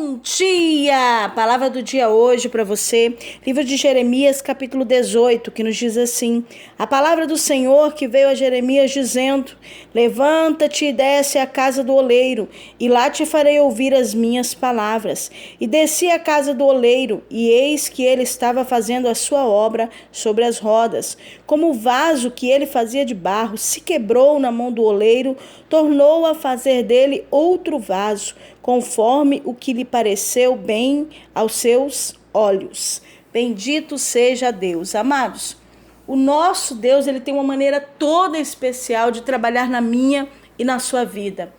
Bom dia! Palavra do dia hoje para você, livro de Jeremias, capítulo 18, que nos diz assim: a palavra do Senhor que veio a Jeremias dizendo: levanta-te e desce à casa do oleiro, e lá te farei ouvir as minhas palavras. E desci à casa do oleiro, e eis que ele estava fazendo a sua obra sobre as rodas. Como o vaso que ele fazia de barro se quebrou na mão do oleiro, tornou a fazer dele outro vaso, conforme o que lhe pareceu bem aos seus olhos. Bendito seja Deus. Amados, o nosso Deus, ele tem uma maneira toda especial de trabalhar na minha e na sua vida.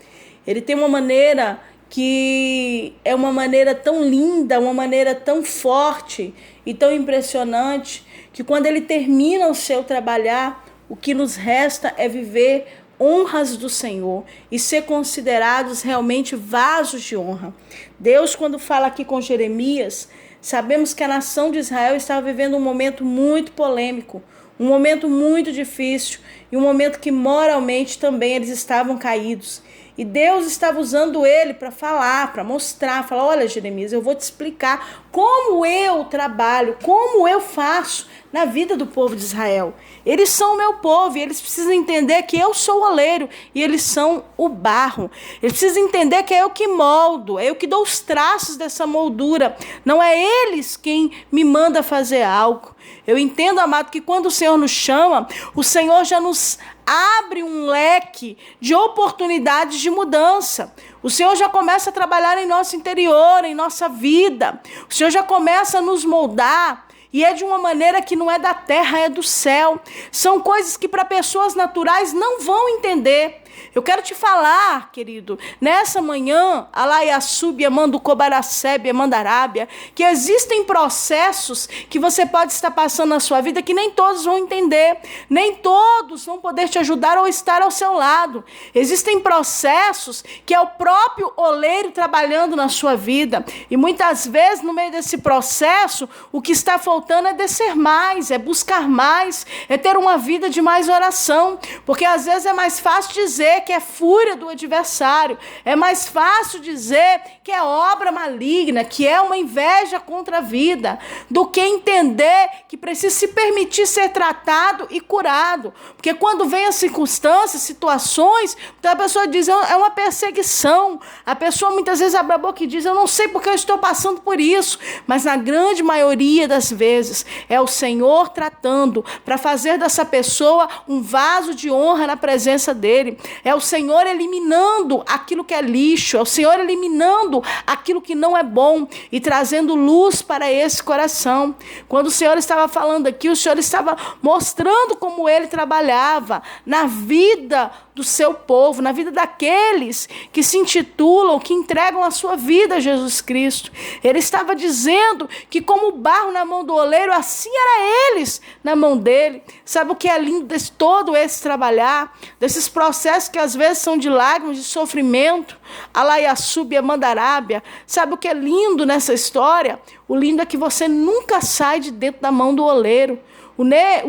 Ele tem uma maneira que é uma maneira tão linda, uma maneira tão forte e tão impressionante, que quando ele termina o seu trabalhar, o que nos resta é viver honras do Senhor e ser considerados realmente vasos de honra. Deus, quando fala aqui com Jeremias, sabemos que a nação de Israel estava vivendo um momento muito polêmico, um momento muito difícil e um momento que moralmente também eles estavam caídos. E Deus estava usando ele para falar, para mostrar, falar: olha, Jeremias, eu vou te explicar como eu trabalho, como eu faço na vida do povo de Israel. Eles são o meu povo e eles precisam entender que eu sou o oleiro e eles são o barro. Eles precisam entender que é eu que moldo, é eu que dou os traços dessa moldura. Não é eles quem me manda fazer algo. Eu entendo, amado, que quando o Senhor nos chama, o Senhor já nos abre um leque de oportunidades de mudança. O Senhor já começa a trabalhar em nosso interior, em nossa vida. O Senhor já começa a nos moldar. E é de uma maneira que não é da terra, é do céu. São coisas que para pessoas naturais não vão entender. Eu quero te falar, querido, nessa manhã, Alaiaçúbia, Manducobaracébia, Mandarábia, que existem processos que você pode estar passando na sua vida que nem todos vão entender, nem todos vão poder te ajudar ou estar ao seu lado. Existem processos que é o próprio oleiro trabalhando na sua vida. E muitas vezes, no meio desse processo, o que está faltando é descer mais, é buscar mais, é ter uma vida de mais oração. Porque às vezes é mais fácil dizer que é fúria do adversário, é mais fácil dizer que é obra maligna, que é uma inveja contra a vida, do que entender que precisa se permitir ser tratado e curado. Porque quando vem as circunstâncias, situações, então a pessoa diz: é uma perseguição. A pessoa muitas vezes abre a boca e diz: eu não sei porque eu estou passando por isso. Mas na grande maioria das vezes é o Senhor tratando para fazer dessa pessoa um vaso de honra na presença dele. É o Senhor eliminando aquilo que é lixo, é o Senhor eliminando aquilo que não é bom e trazendo luz para esse coração. Quando o Senhor estava falando aqui, o Senhor estava mostrando como ele trabalhava na vida do seu povo, na vida daqueles que se intitulam, que entregam a sua vida a Jesus Cristo. Ele estava dizendo que como o barro na mão do oleiro, assim era eles na mão dele. Sabe o que é lindo desse todo esse trabalhar, desses processos que às vezes são de lágrimas, de sofrimento, Alaiaçúbia, Mandarábia. Sabe o que é lindo nessa história? O lindo é que você nunca sai de dentro da mão do oleiro. O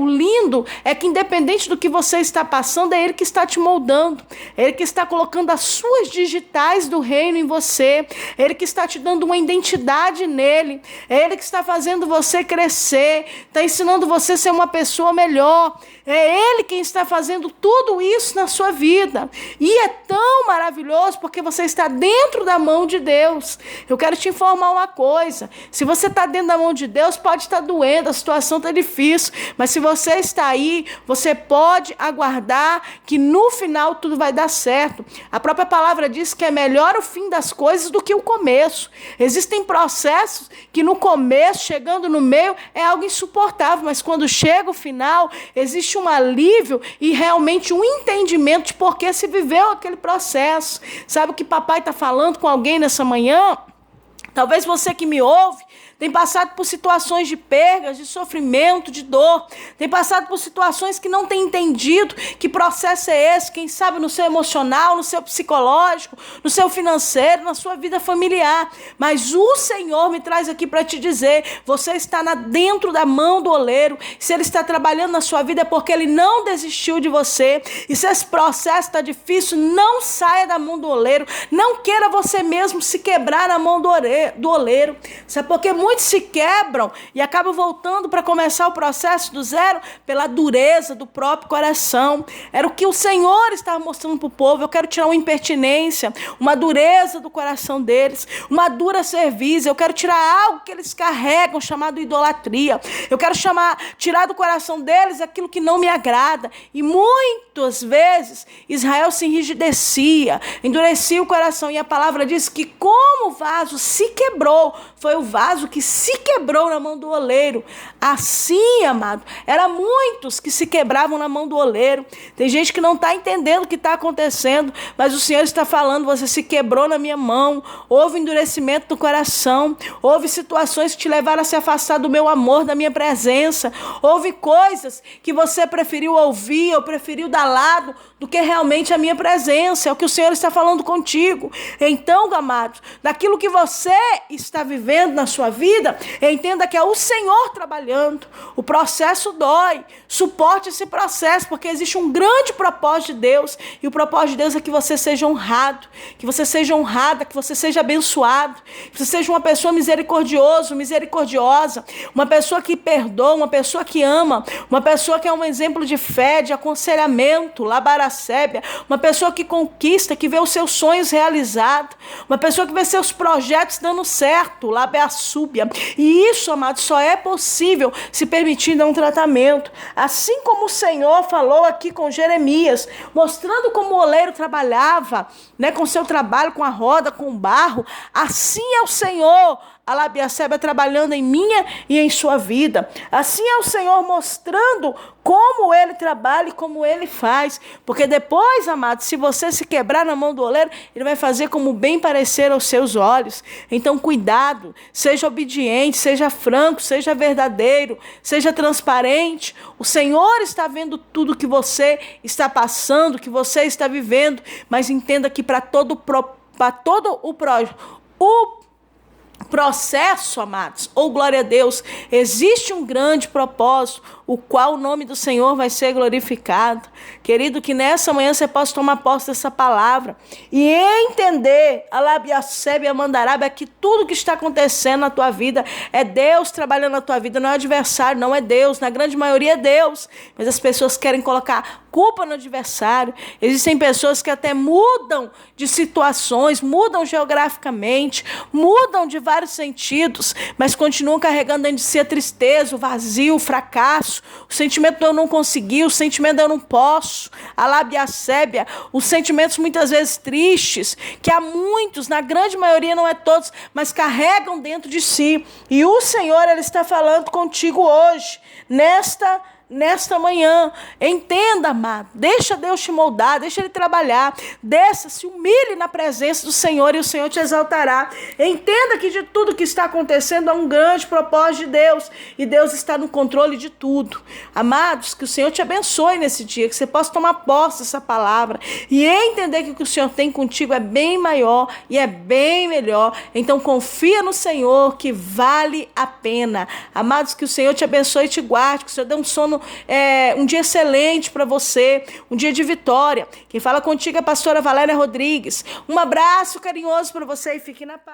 lindo é que, independente do que você está passando, é ele que está te moldando, é ele que está colocando as suas digitais do reino em você, é ele que está te dando uma identidade nele, é ele que está fazendo você crescer, está ensinando você a ser uma pessoa melhor, é ele quem está fazendo tudo isso na sua vida. E é tão maravilhoso porque você está dentro da mão de Deus. Eu quero te informar uma coisa: se você está dentro da mão de Deus, pode estar doendo, a situação está difícil, mas se você está aí, você pode aguardar que no final tudo vai dar certo. A própria palavra diz que é melhor o fim das coisas do que o começo. Existem processos que no começo, chegando no meio, é algo insuportável, mas quando chega o final, existe um alívio e realmente um entendimento de por que se viveu aquele processo. Sabe o que papai está falando com alguém nessa manhã? Talvez você que me ouve tem passado por situações de perdas, de sofrimento, de dor. Tem passado por situações que não tem entendido que processo é esse. Quem sabe no seu emocional, no seu psicológico, no seu financeiro, na sua vida familiar. Mas o Senhor me traz aqui para te dizer: você está dentro da mão do oleiro. Se Ele está trabalhando na sua vida é porque Ele não desistiu de você. E se esse processo está difícil, não saia da mão do oleiro. Não queira você mesmo se quebrar na mão do oleiro. do oleiro. Sabe por que muitos se quebram e acabam voltando para começar o processo do zero? Pela dureza do próprio coração. Era o que o Senhor estava mostrando para o povo. Eu quero tirar uma impertinência, uma dureza do coração deles, uma dura cerviz. Eu quero tirar algo que eles carregam, chamado idolatria. Eu quero tirar do coração deles aquilo que não me agrada. E muitas vezes Israel se enrijecia, endurecia o coração. E a palavra diz que como o vaso se quebrou, foi o vaso que se quebrou na mão do oleiro. Assim, amado, eram muitos que se quebravam na mão do oleiro. Tem gente que não está entendendo o que está acontecendo, mas o Senhor está falando: você se quebrou na minha mão, houve endurecimento do coração, houve situações que te levaram a se afastar do meu amor, da minha presença, houve coisas que você preferiu ouvir ou preferiu dar lado do que realmente a minha presença. É o que o Senhor está falando contigo. Então, amados, daquilo que você está vivendo na sua vida, entenda que é o Senhor trabalhando. O processo dói. Suporte esse processo, porque existe um grande propósito de Deus. E o propósito de Deus é que você seja honrado, que você seja honrada, que você seja abençoado, que você seja uma pessoa misericordiosa, uma pessoa que perdoa, uma pessoa que ama, uma pessoa que é um exemplo de fé, de aconselhamento, labaracébia, uma pessoa que conquista, que vê os seus sonhos realizados, uma pessoa que vê seus projetos dando certo, labeaçúbia. E isso, amado, só é possível se permitindo um tratamento. Assim como o Senhor falou aqui com Jeremias, mostrando como o oleiro trabalhava, né, com seu trabalho, com a roda, com o barro, assim é o Senhor, a labiacébia, trabalhando em minha e em sua vida. Assim é o Senhor mostrando como Ele trabalha e como Ele faz. Porque depois, amado, se você se quebrar na mão do oleiro, Ele vai fazer como bem parecer aos seus olhos. Então, cuidado, seja obediente, seja franco, seja verdadeiro, seja transparente. O Senhor está vendo tudo que você está passando, que você está vivendo, mas entenda que para todo o processo, amados, ou glória a Deus, existe um grande propósito, o qual o nome do Senhor vai ser glorificado. Querido, que nessa manhã você possa tomar posse dessa palavra e entender, a labiacébia, a mandarábia, que tudo que está acontecendo na tua vida é Deus trabalhando na tua vida, não é adversário, não é Deus. Na grande maioria é Deus, mas as pessoas querem colocar culpa no adversário. Existem pessoas que até mudam de situações, mudam geograficamente, mudam de vários sentidos, mas continuam carregando dentro de si a tristeza, o vazio, o fracasso, o sentimento de eu não consegui, o sentimento de eu não posso, a labiacébia, os sentimentos muitas vezes tristes, que há muitos, na grande maioria, não é todos, mas carregam dentro de si. E o Senhor, Ele está falando contigo hoje, nesta manhã. Entenda, amado, deixa Deus te moldar, deixa Ele trabalhar, desça, se humilhe na presença do Senhor e o Senhor te exaltará. Entenda que de tudo que está acontecendo há um grande propósito de Deus e Deus está no controle de tudo. Amados, que o Senhor te abençoe nesse dia, que você possa tomar posse dessa palavra e entender que o que o Senhor tem contigo é bem maior e é bem melhor. Então confia no Senhor, que vale a pena. Amados, que o Senhor te abençoe e te guarde, que o Senhor dê um dia excelente para você, um dia de vitória. Quem fala contigo é a pastora Valéria Rodrigues. Um abraço carinhoso para você e fique na paz.